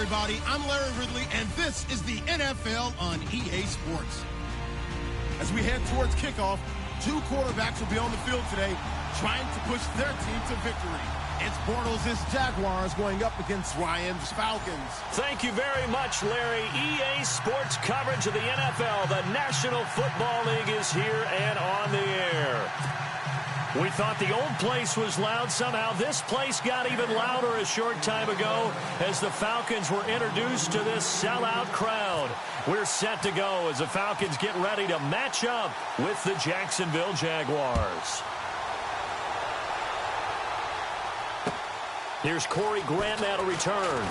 everybody. I'm Larry Ridley, and this is the NFL on EA Sports. As we head towards kickoff, two quarterbacks will be on the field today trying to push their team to victory. It's Bortles' Jaguars going up against Ryan's Falcons. Thank you very much, Larry. EA Sports coverage of the NFL. The National Football League is here and on the air. We thought the old place was loud. Somehow this place got even louder a short time ago as the Falcons were introduced to this sellout crowd. We're set to go as the Falcons get ready to match up with the Jacksonville Jaguars. Here's Corey Grant now to return.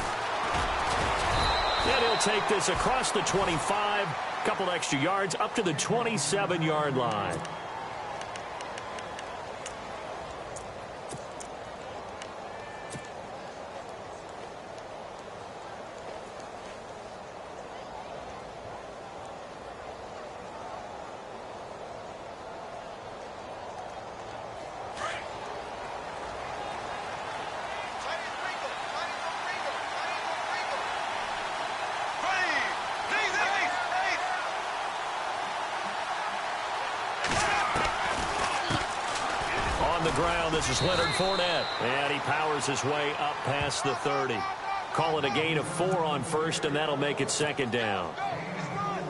And he'll take this across the 25, a couple extra yards up to the 27-yard line. Ground. This is Leonard Fournette, and he powers his way up past the 30. Call it a gain of 4 on first, and that'll make it second down.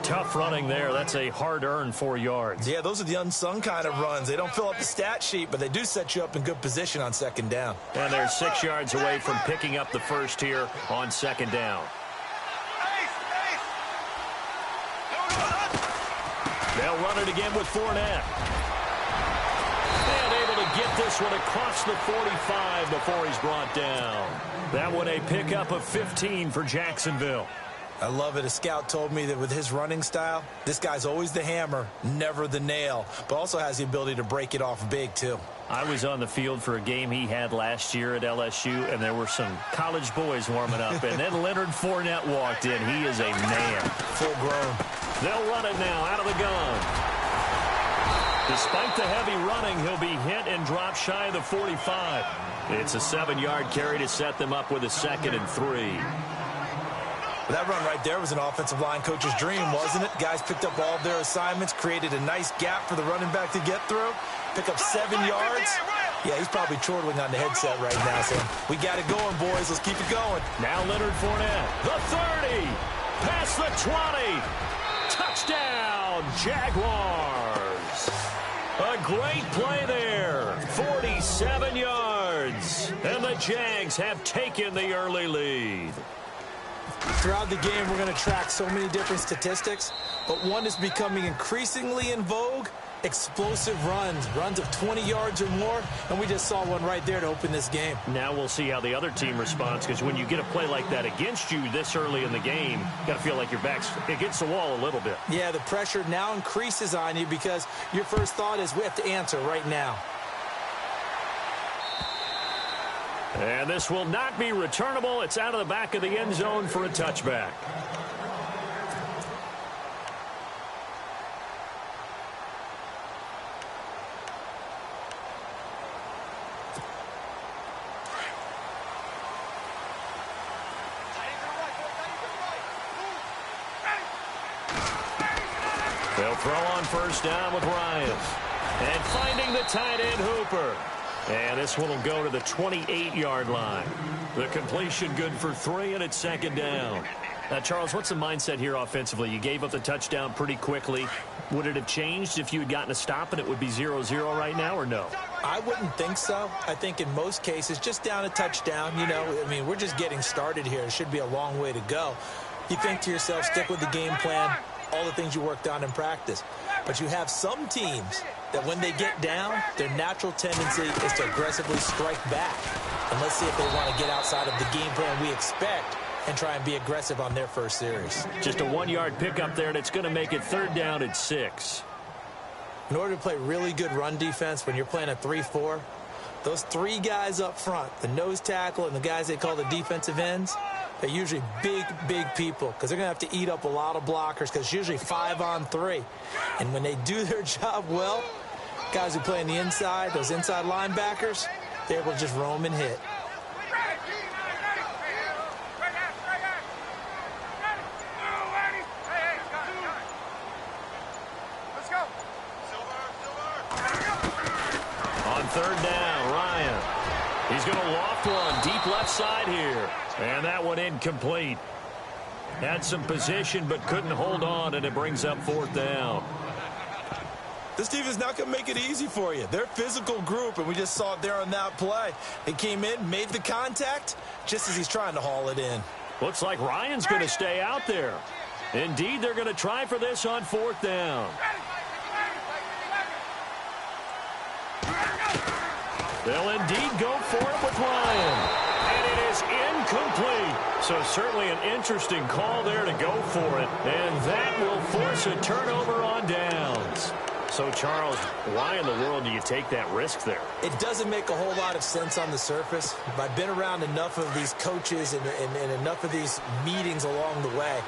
Tough running there. That's a hard-earned 4 yards. Yeah, those are the unsung kind of runs. They don't fill up the stat sheet, but they do set you up in good position on second down. And they're 6 yards away from picking up the first here on second down. They'll run it again with Fournette. Get this one across the 45 before he's brought down. That one a pickup of 15 for Jacksonville. I love it. A scout told me that with his running style, this guy's always the hammer, never the nail, but also has the ability to break it off big, too. I was on the field for a game he had last year at LSU, and there were some college boys warming up, and then Leonard Fournette walked in. He is a man. Full grown. They'll run it now out of the gun. Despite the heavy running, he'll be hit and drop shy of the 45. It's a 7-yard carry to set them up with a 2nd and 3. Well, that run right there was an offensive line coach's dream, wasn't it? Guys picked up all of their assignments, created a nice gap for the running back to get through, pick up 7 yards. Yeah, he's probably chortling on the headset right now, so we got it going, boys. Let's keep it going. Now Leonard Fournette, the 30, past the 20, touchdown, Jaguars. A great play there, 47 yards, and the Jags have taken the early lead. Throughout the game, we're going to track so many different statistics, but one is becoming increasingly in vogue, explosive runs of 20 yards or more, and we just saw one right there to open this game. Now we'll see how the other team responds, because when you get a play like that against you this early in the game, you got to feel like your back's against the wall a little bit. Yeah, the pressure now increases on you because your first thought is we have to answer right now. And this will not be returnable. It's out of the back of the end zone for a touchback. They'll throw on first down with Ryan. And finding the tight end, Hooper. And this one will go to the 28-yard line. The completion good for 3, and it's second down. Now, Charles, what's the mindset here offensively? You gave up the touchdown pretty quickly. Would it have changed if you had gotten a stop and it would be 0-0 right now, or no? I wouldn't think so. I think in most cases, just down a touchdown, you know, I mean, we're just getting started here. It should be a long way to go. You think to yourself, stick with the game plan, all the things you worked on in practice. But you have some teams that when they get down, their natural tendency is to aggressively strike back. And let's see if they want to get outside of the game plan we expect and try and be aggressive on their first series. Just a 1-yard pickup there, and it's going to make it third down at 6. In order to play really good run defense when you're playing a 3-4, those 3 guys up front, the nose tackle and the guys they call the defensive ends, they're usually big, big people because they're going to have to eat up a lot of blockers because it's usually 5 on 3. And when they do their job well, guys who play on the inside, those inside linebackers, they're able to just roam and hit. third down. Ryan. He's going to loft one deep left side here. And that one incomplete. Had some position but couldn't hold on, and it brings up fourth down. This defense not going to make it easy for you. They're a physical group, and we just saw it there on that play. He came in, made the contact, just as he's trying to haul it in. Looks like Ryan's going to stay out there. Indeed, they're going to try for this on fourth down. They'll indeed go for it with Ryan. And it is incomplete. So certainly an interesting call there to go for it. And that will force a turnover on downs. So, Charles, why in the world do you take that risk there? It doesn't make a whole lot of sense on the surface. But I've been around enough of these coaches and enough of these meetings along the way.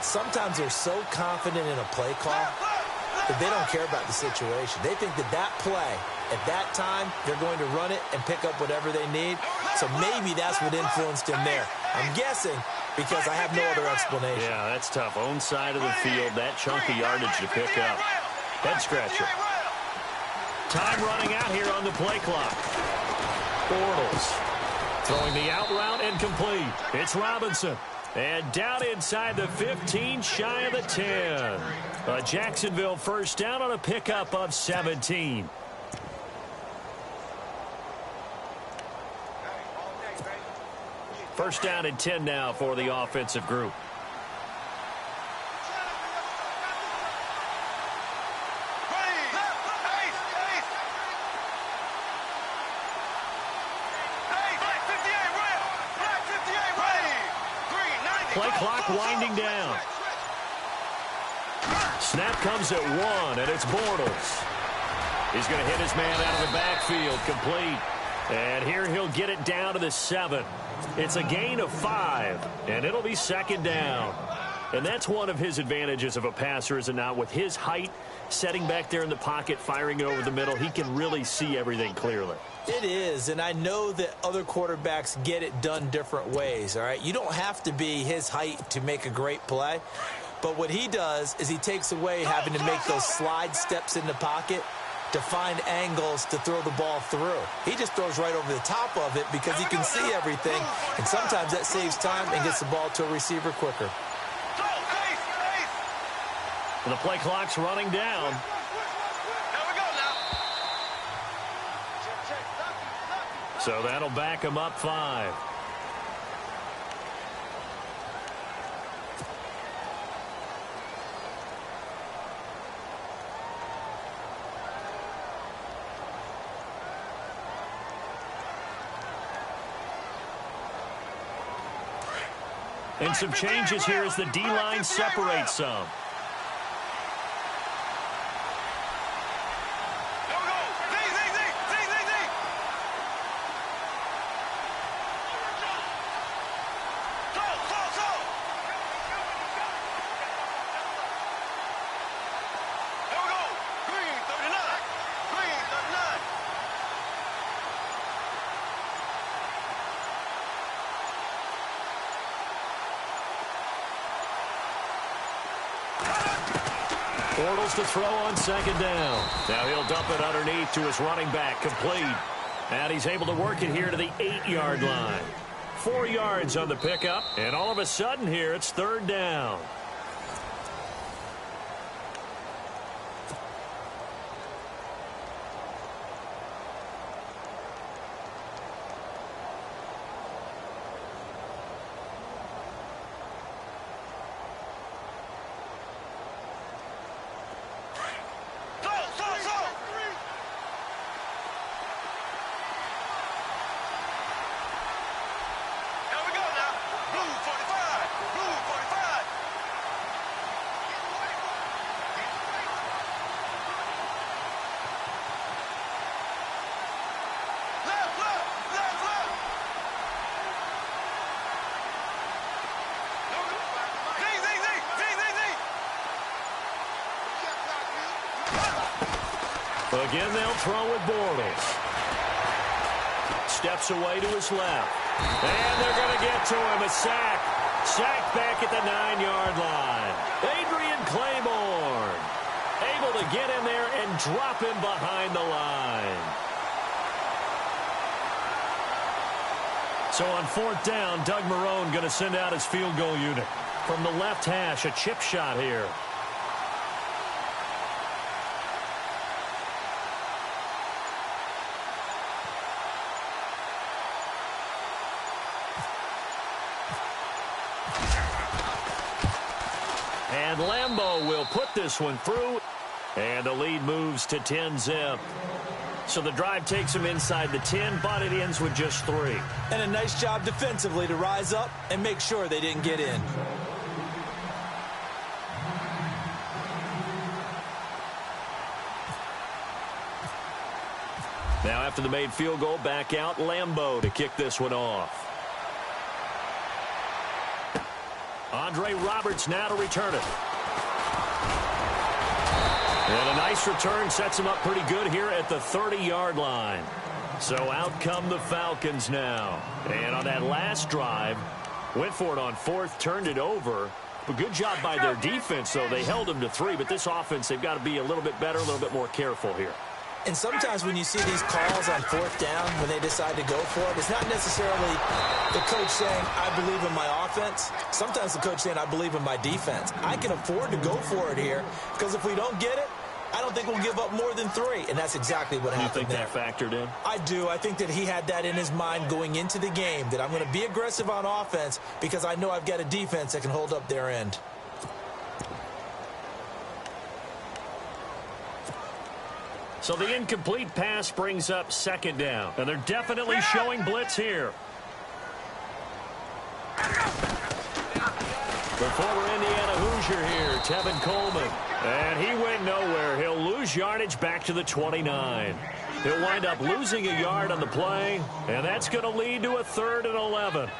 Sometimes they're so confident in a play call that they don't care about the situation. They think that that play, at that time, they're going to run it and pick up whatever they need. So maybe that's what influenced him there. I'm guessing because I have no other explanation. Yeah, that's tough. Own side of the field, that chunk of yardage to pick up. Head scratcher. Time running out here on the play clock. Bortles throwing the out route incomplete. It's Robinson. And down inside the 15, shy of the 10. A Jacksonville first down on a pickup of 17. First down and 10 now for the offensive group. Play clock winding down. Snap comes at 1, and it's Bortles. He's going to hit his man out of the backfield, complete. And here he'll get it down to the 7. It's a gain of 5, and it'll be second down. And that's one of his advantages of a passer, is it not? With his height, setting back there in the pocket, firing it over the middle, he can really see everything clearly. It is, and I know that other quarterbacks get it done different ways, all right? You don't have to be his height to make a great play, but what he does is he takes away having to make those slide steps in the pocket to find angles to throw the ball through. He just throws right over the top of it because he can see everything, and sometimes that saves time and gets the ball to a receiver quicker. And the play clock's running down. So that'll back him up 5. And some changes here as the D-line separates some. Bortles to throw on second down. Now he'll dump it underneath to his running back, complete. And he's able to work it here to the 8-yard line. 4 yards on the pickup, and all of a sudden here it's third down. Again, they'll throw with Bortles. Steps away to his left. And they're going to get to him. A sack. Sacked back at the 9-yard line. Adrian Claiborne able to get in there and drop him behind the line. So on 4th down, Doug Marrone going to send out his field goal unit. From the left hash, a chip shot here. And Lambeau will put this one through. And the lead moves to 10-zip. So the drive takes him inside the 10, but it ends with just 3. And a nice job defensively to rise up and make sure they didn't get in. Now after the made field goal, back out Lambeau to kick this one off. Andre Roberts now to return it. And a nice return sets him up pretty good here at the 30-yard line. So out come the Falcons now. And on that last drive, went for it on 4th, turned it over. But good job by their defense, though. They held them to 3, but this offense, they've got to be a little bit better, a little bit more careful here. And sometimes when you see these calls on 4th down, when they decide to go for it, it's not necessarily the coach saying, I believe in my offense. Sometimes the coach saying, I believe in my defense. I can afford to go for it here because if we don't get it, I don't think we'll give up more than 3. And that's exactly what happened there. You think that factored in? I do. I think that he had that in his mind going into the game, that I'm going to be aggressive on offense because I know I've got a defense that can hold up their end. So the incomplete pass brings up 2nd down. And they're definitely showing blitz here. The former Indiana Hoosier here, Tevin Coleman. And he went nowhere. He'll lose yardage back to the 29. He'll wind up losing a yard on the play. And that's going to lead to a 3rd and 11.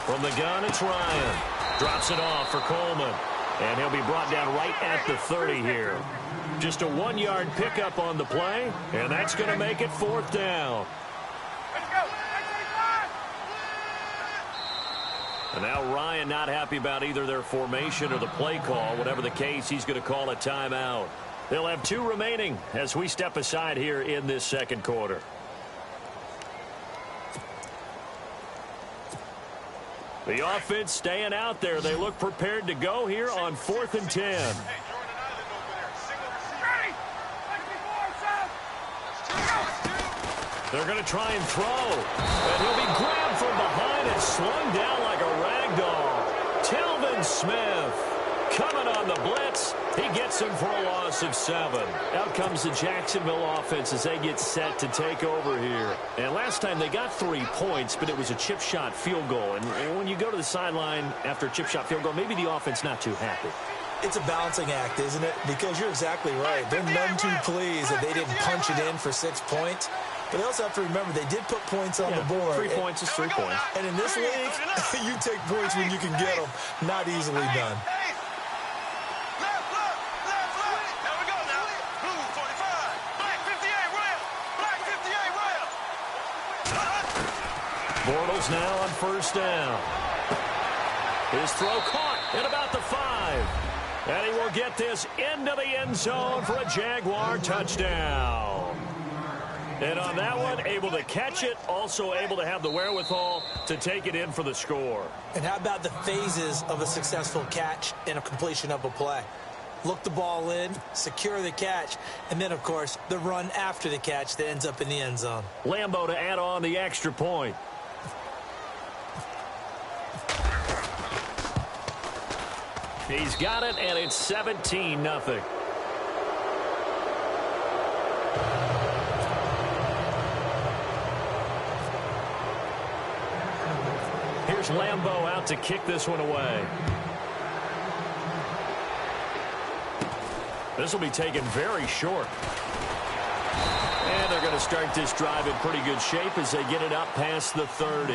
From the gun, it's Ryan. Drops it off for Coleman. And he'll be brought down right at the 30 here. Just a 1-yard pickup on the play, and that's going to make it 4th down. And now Ryan not happy about either their formation or the play call. Whatever the case, he's going to call a timeout. They'll have 2 remaining as we step aside here in this 2nd quarter. The offense staying out there. They look prepared to go here on 4th and 10. They're going to try and throw. And he'll be grabbed from behind and slung down like a rag doll. Telvin Smith coming on the blitz. He gets him for a loss of 7. Out comes the Jacksonville offense as they get set to take over here. And last time they got 3 points, but it was a chip shot field goal. And when you go to the sideline after a chip shot field goal, maybe the offense not too happy. It's a balancing act, isn't it? Because you're exactly right. They're none too pleased that they didn't punch it in for 6 points. But they also have to remember they did put points on the board. 3 points is 3 points. And in this league, you take points when you can get them. Not easily done. Bortles now on 1st down. His throw caught at about the 5. And he will get this into the end zone for a Jaguar touchdown. And on that one, able to catch it, also able to have the wherewithal to take it in for the score. And how about the phases of a successful catch and a completion of a play? Look the ball in, secure the catch, and then, of course, the run after the catch that ends up in the end zone. Lambeau to add on the extra point. He's got it, and it's 17-0. Here's Lambeau out to kick this one away. This will be taken very short. And they're going to start this drive in pretty good shape as they get it up past the 30.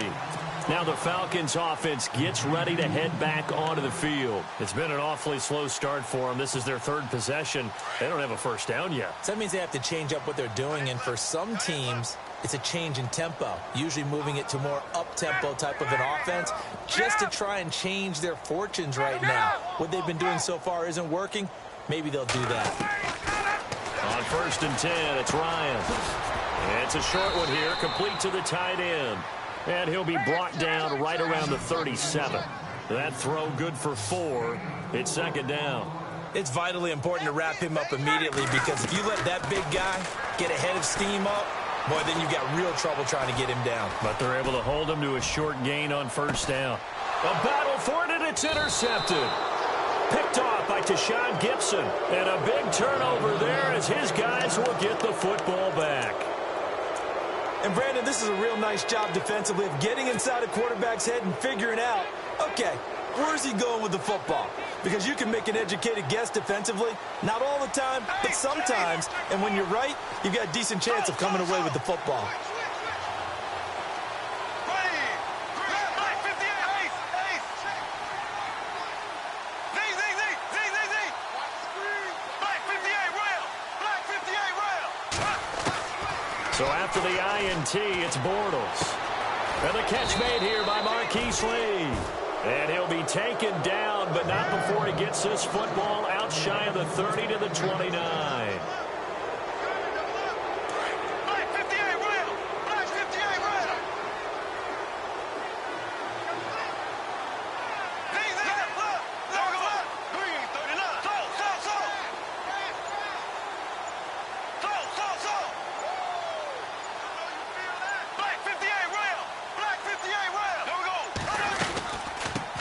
Now the Falcons offense gets ready to head back onto the field. It's been an awfully slow start for them. This is their third possession. They don't have a first down yet. So that means they have to change up what they're doing, and for some teams, it's a change in tempo, usually moving it to more up-tempo type of an offense just to try and change their fortunes right now. What they've been doing so far isn't working. Maybe they'll do that. On 1st and 10, it's Ryan. And it's a short one here, complete to the tight end. And he'll be brought down right around the 37. That throw good for 4. It's 2nd down. It's vitally important to wrap him up immediately, because if you let that big guy get a head of steam up, boy, then you've got real trouble trying to get him down. But they're able to hold him to a short gain on 1st down. A battle for it, and it's intercepted. Picked off by Tashawn Gibson. And a big turnover there as his guys will get the football back. And, Brandon, this is a real nice job defensively of getting inside a quarterback's head and figuring out, okay, where's he going with the football? Because you can make an educated guess defensively, not all the time, but sometimes. And when you're right, you've got a decent chance of coming away with the football. So after the INT, it's Bortles. And the catch made here by Marquise Lee. And he'll be taken down, but not before he gets this football out shy of the 30 to the 29.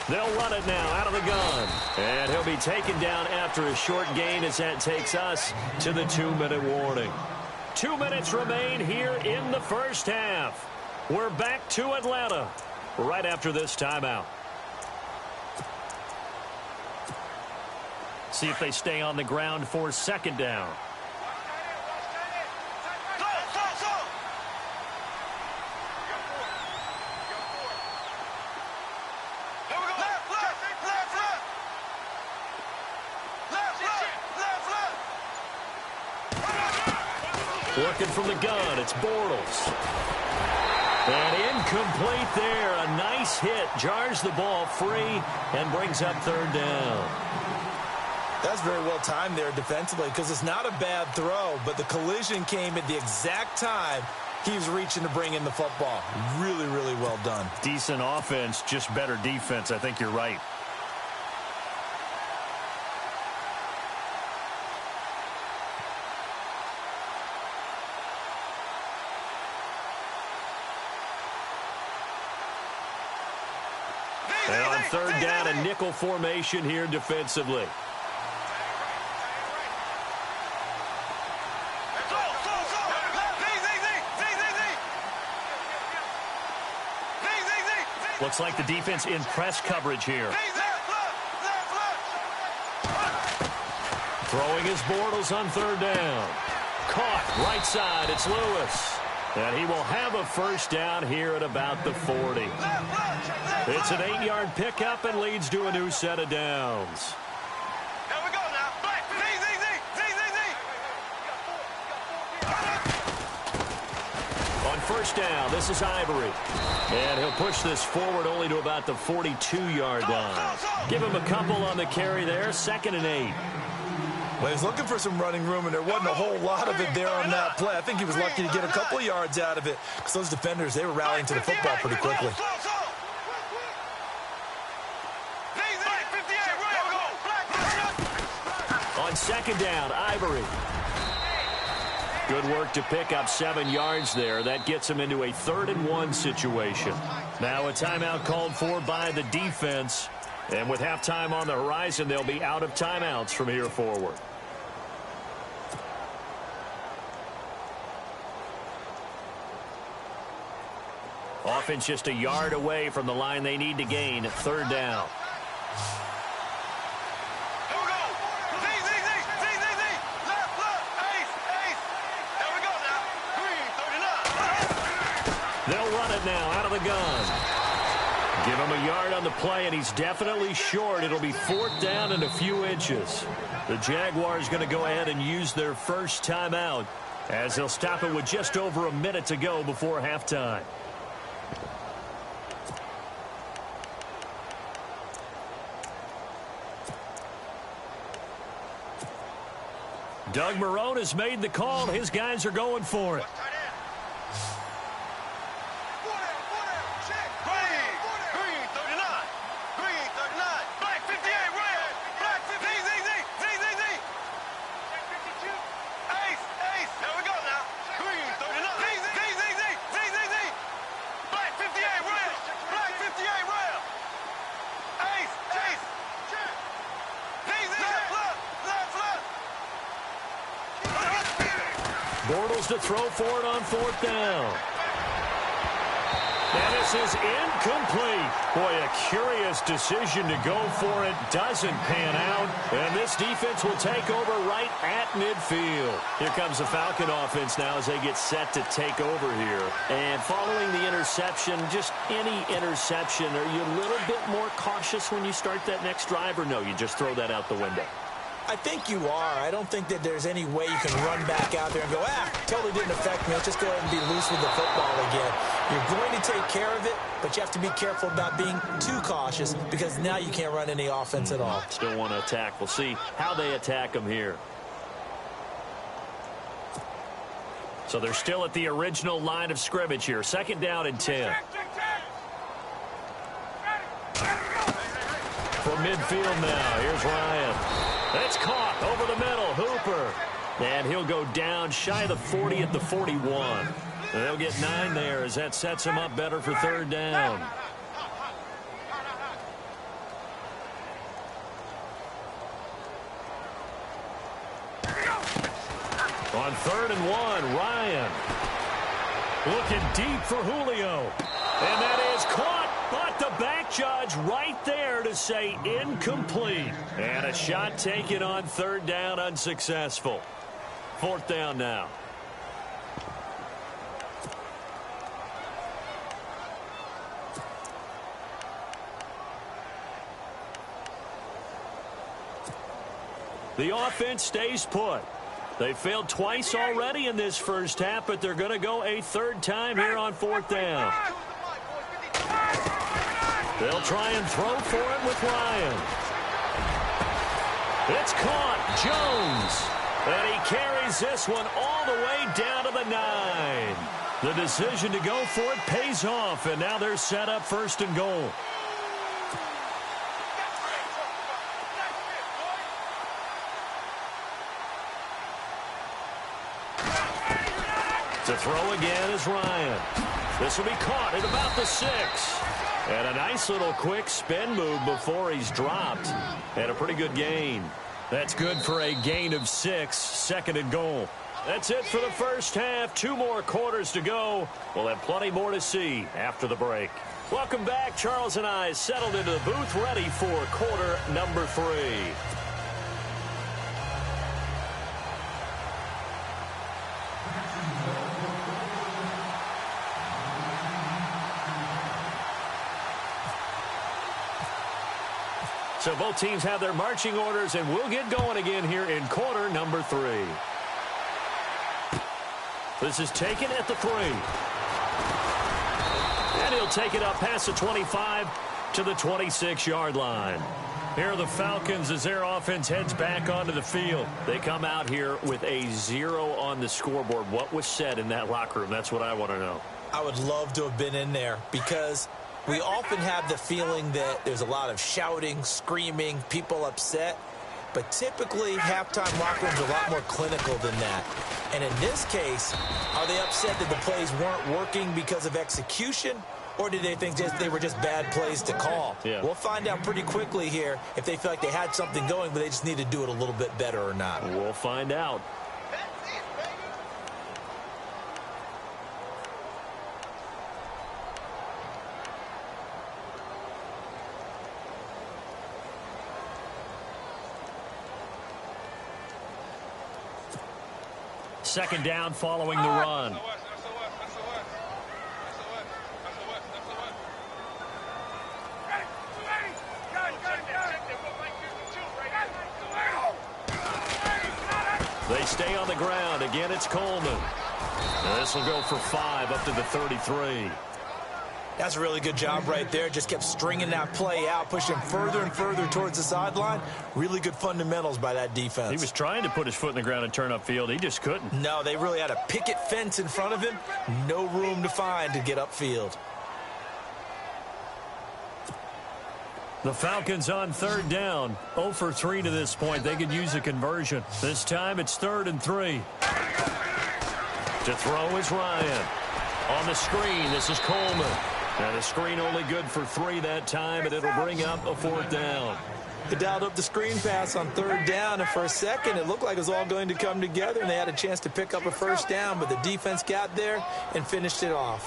They'll run it now out of the gun. And he'll be taken down after a short gain as that takes us to the 2-minute warning. 2 minutes remain here in the first half. We're back to Atlanta right after this timeout. See if they stay on the ground for 2nd down. Working from the gun, it's Bortles. And incomplete there. A nice hit. Jars the ball free and brings up 3rd down. That's very well timed there defensively, because it's not a bad throw, but the collision came at the exact time he was reaching to bring in the football. Really, really well done. Decent offense, just better defense. I think you're right. And on 3rd down, a nickel formation here defensively. Looks like the defense in press coverage here. Throwing his Bortles on 3rd down. Caught right side. It's Lewis. And he will have a 1st down here at about the 40. It's an 8-yard pickup and leads to a new set of downs. Here we go now. On 1st down, this is Ivory. And he'll push this forward only to about the 42-yard line. Give him a couple on the carry there. 2nd and 8. Well, he was looking for some running room, and there wasn't a whole lot of it there on that play. I think he was lucky to get a couple of yards out of it, because those defenders, they were rallying to the football pretty quickly. On 2nd down, Ivory. Good work to pick up 7 yards there. That gets him into a 3rd and 1 situation. Now a timeout called for by the defense. And with halftime on the horizon, they'll be out of timeouts from here forward. Offense just a yard away from the line they need to gain. 3rd down. They'll run it now out of the gun. Give him a yard on the play, and he's definitely short. It'll be 4th down and a few inches. The Jaguars going to go ahead and use their first timeout as they'll stop it with just over a minute to go before halftime. Doug Marrone has made the call. His guys are going for it. Bortles to throw for it on 4th down. And this is incomplete. Boy, a curious decision to go for it. Doesn't pan out. And this defense will take over right at midfield. Here comes the Falcon offense now as they get set to take over here. And following the interception, just any interception, are you a little bit more cautious when you start that next drive, or no, you just throw that out the window? I think you are. I don't think that there's any way you can run back out there and go, totally didn't affect me. Let's just go ahead and be loose with the football again. You're going to take care of it, but you have to be careful about being too cautious because now you can't run any offense at all. Still want to attack. We'll see how they attack them here. So they're still at the original line of scrimmage here. 2nd down and 10. From midfield now, here's Ryan. That's caught over the middle. Hooper. And he'll go down shy of the 40 at the 41. And they'll get 9 there as that sets him up better for 3rd down. On 3rd and 1, Ryan. Looking deep for Julio. And that is caught. But the back judge right there to say incomplete. And a shot taken on 3rd down, unsuccessful. 4th down now. The offense stays put. They failed twice already in this first half, but they're going to go a 3rd time here on 4th down. They'll try and throw for it with Ryan. It's caught. Jones. And he carries this one all the way down to the 9. The decision to go for it pays off, and now they're set up 1st and goal. To throw again is Ryan. This will be caught at about the 6. And a nice little quick spin move before he's dropped. And a pretty good gain. That's good for a gain of 6, 2nd and goal. That's it for the first half. 2 more quarters to go. We'll have plenty more to see after the break. Welcome back. Charles and I settled into the booth ready for quarter number 3. So both teams have their marching orders, and we'll get going again here in quarter number 3. This is taken at the 3. And he'll take it up past the 25 to the 26-yard line. Here are the Falcons as their offense heads back onto the field. They come out here with a 0 on the scoreboard. What was said in that locker room? That's what I want to know. I would love to have been in there because we often have the feeling that there's a lot of shouting, screaming, people upset. But typically, halftime locker rooms are a lot more clinical than that. And in this case, are they upset that the plays weren't working because of execution? Or did they think they were just bad plays to call? Yeah. We'll find out pretty quickly here if they feel like they had something going, but they just need to do it a little bit better or not. We'll find out. Second down following the run. They stay on the ground. Again, it's Coleman. This will go for 5 up to the 33. That's a really good job right there. Just kept stringing that play out, pushing further and further towards the sideline. Really good fundamentals by that defense. He was trying to put his foot in the ground and turn upfield. He just couldn't. No, they really had a picket fence in front of him. No room to find to get upfield. The Falcons on 3rd down. 0 for 3 to this point. They could use a conversion. This time it's 3rd and 3. To throw is Ryan. On the screen, this is Coleman. And the screen only good for 3 that time, and it'll bring up a 4th down. They dialed up the screen pass on 3rd down, and for a second it looked like it was all going to come together, and they had a chance to pick up a 1st down, but the defense got there and finished it off.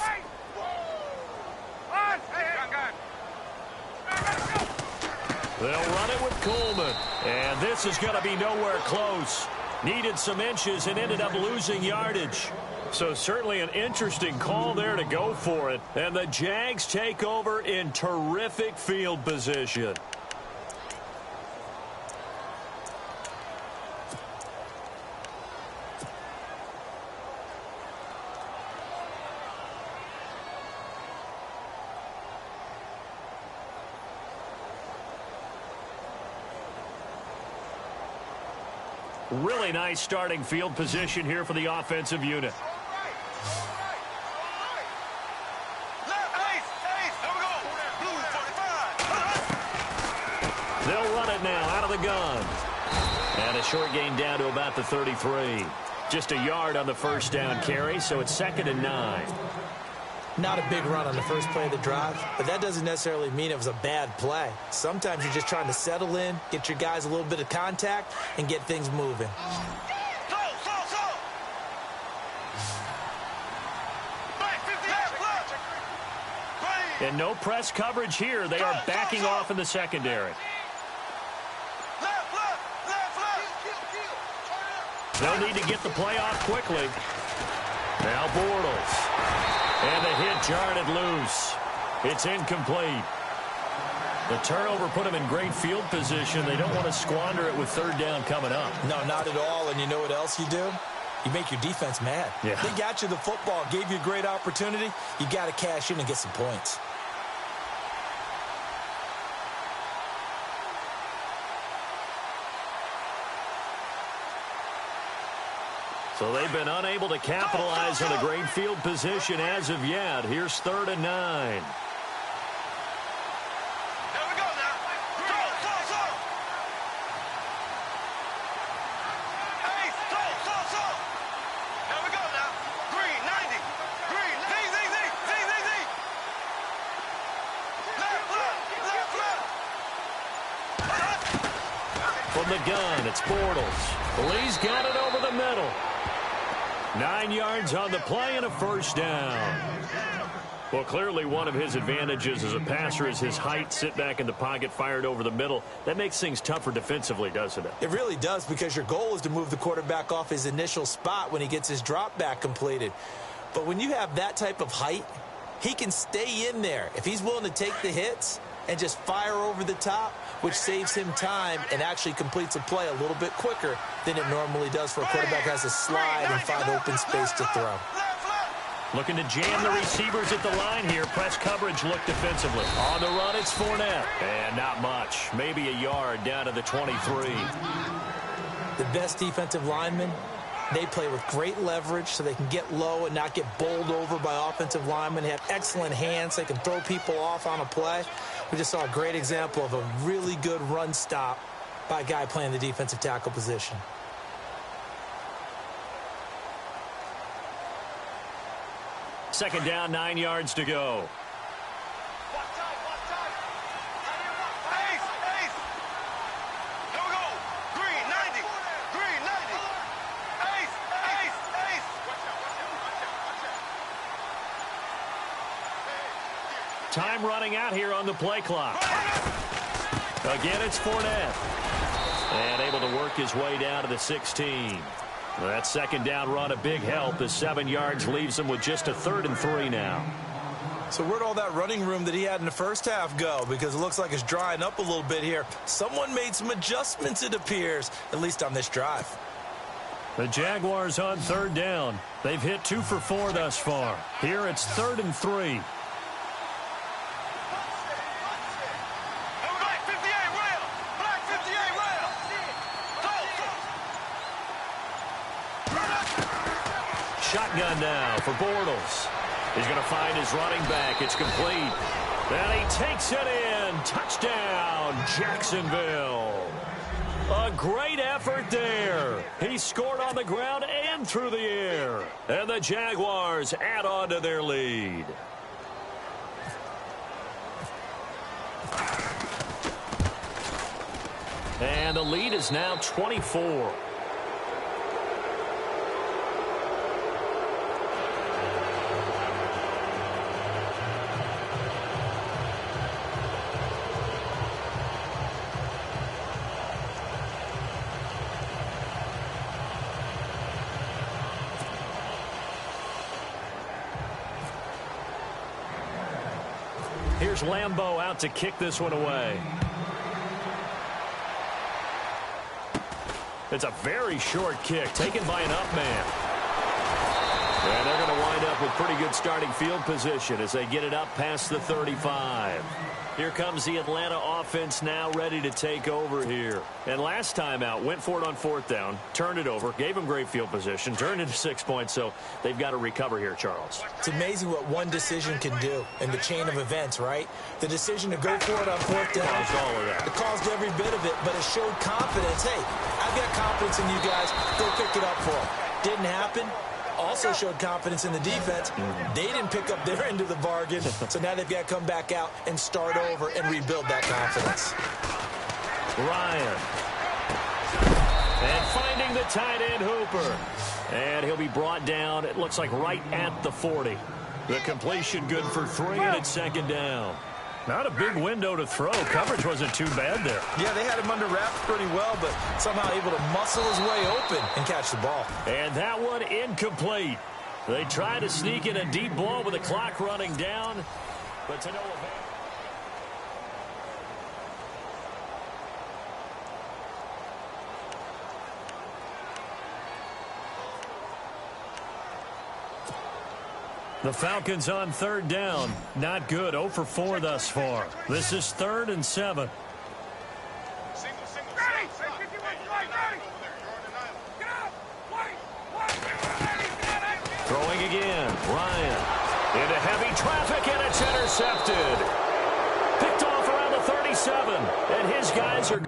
They'll run it with Coleman, and this is going to be nowhere close. Needed some inches and ended up losing yardage. So certainly an interesting call there to go for it. And the Jags take over in terrific field position. Really nice starting field position here for the offensive unit. They'll run it now out of the gun. And a short gain down to about the 33. Just a yard on the 1st down carry, so it's 2nd and 9. Not a big run on the first play of the drive, but that doesn't necessarily mean it was a bad play. Sometimes you're just trying to settle in, get your guys a little bit of contact, and get things moving. And no press coverage here. They are backing off in the secondary. They'll need to get the play off quickly. Now Bortles. And the hit jarred it loose. It's incomplete. The turnover put them in great field position. They don't want to squander it with 3rd down coming up. No, not at all. And you know what else you do? You make your defense mad. Yeah. They got you the football, gave you a great opportunity. You got to cash in and get some points. So they've been unable to capitalize on a great field position as of yet. Here's 3rd and 9. From the gun, it's Bortles. Lee's got it over the middle. 9 yards on the play and a 1st down. Well, clearly one of his advantages as a passer is his height. Sit back in the pocket, fired over the middle. That makes things tougher defensively, doesn't it? It really does, because your goal is to move the quarterback off his initial spot when he gets his drop back completed. But when you have that type of height, he can stay in there. If he's willing to take the hits and just fire over the top, which saves him time and actually completes a play a little bit quicker than it normally does for a quarterback who has to slide and find open space to throw. Looking to jam the receivers at the line here. Press coverage look defensively. On the run, it's Fournette. And not much. Maybe a yard down to the 23. The best defensive linemen, they play with great leverage so they can get low and not get bowled over by offensive linemen. They have excellent hands. They can throw people off on a play. We just saw a great example of a really good run stop by a guy playing the defensive tackle position. Second down, 9 yards to go. Time running out here on the play clock. Again, it's Fournette. And able to work his way down to the 16. That 2nd down run, a big help. The 7 yards leaves him with just a 3rd and 3 now. So where'd all that running room that he had in the first half go? Because it looks like it's drying up a little bit here. Someone made some adjustments, it appears, at least on this drive. The Jaguars on third down. They've hit 2 for 4 thus far. Here it's 3rd and 3. Shotgun now for Bortles. He's going to find his running back. It's complete. And he takes it in. Touchdown, Jacksonville. A great effort there. He scored on the ground and through the air. And the Jaguars add on to their lead. And the lead is now 24. Here's Lambeau out to kick this one away. It's a very short kick taken by an up man. And they're going to wind up with pretty good starting field position as they get it up past the 35. Here comes the Atlanta offense now ready to take over here. And last time out, went for it on 4th down, turned it over, gave them great field position, turned into 6 points, so they've got to recover here, Charles. It's amazing what one decision can do in the chain of events, right? The decision to go for it on 4th down. Caused all of that. It caused every bit of it, but it showed confidence. Hey, I've got confidence in you guys. Go pick it up for them. Didn't happen. Also showed confidence in the defense. They didn't pick up their end of the bargain, so now they've got to come back out and start over and rebuild that confidence. Ryan. And finding the tight end Hooper. And he'll be brought down, it looks like right at the 40. The completion good for 3, and it's 2nd down. Not a big window to throw. Coverage wasn't too bad there. Yeah, they had him under wraps pretty well, but somehow able to muscle his way open and catch the ball. And that one incomplete. They try to sneak in a deep ball with the clock running down, but to no avail. The Falcons on 3rd down. Not good. 0 for 4 thus far. This is 3rd and 7. Throwing again. Ryan. Into heavy traffic, and it's intercepted. Picked off around the 37. And his guys are